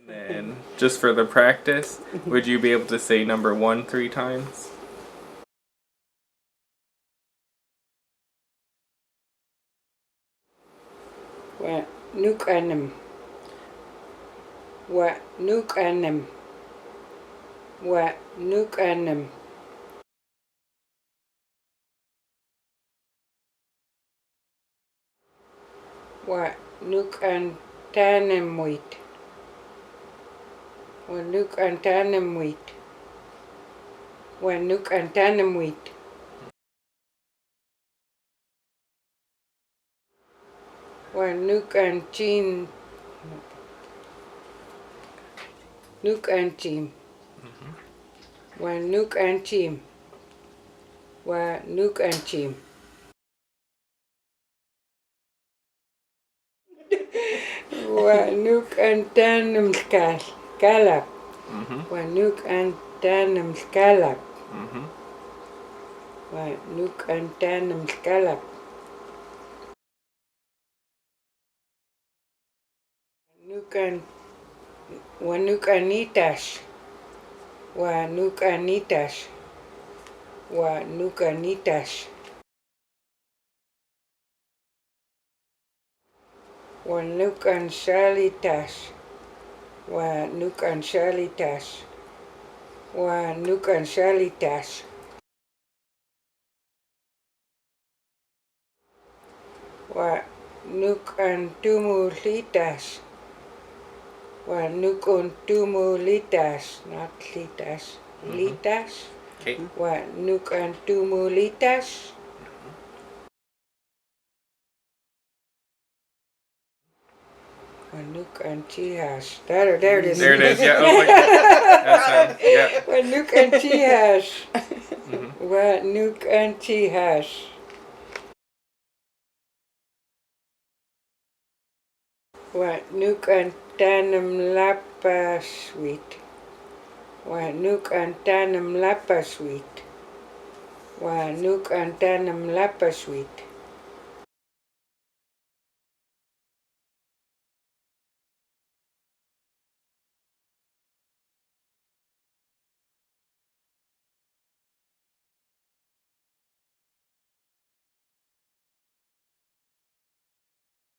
And just for the practice, would you be able to say number 1 3 times? Wa nuk anem. Wa nuk anem. Wa nuk anem. Wa nuk antanemuit. Wa nuk antanemuit. Wa nuk antanemuit. Wa nuk anchin. Nuk anchim. Wa nuk anchim. Wa nuk anchim. Wa nuk antanem kalha. Wa nuk antanem kalha. Wa nuk antanem kalha. Wa nuk anitas. Wa nuk anitas. Wa nuk anitas. Wa nuk ansalitas. Wa nuk ansalitas. Wa nuk ansalitas. Wa nuk antumulitas. Wa nuk antumulitas. Not litas. Litas. Okay. Wa nuk antumulitas. Wa nuk antihas. There it is. There it is. Yeah. Oh, like that's yeah. Wa nuk antihas. Wa nuk antihas. Wa nuk antanem lapaswit. Wa nuk antanem lapaswit. Wa nuk antanem lapaswit.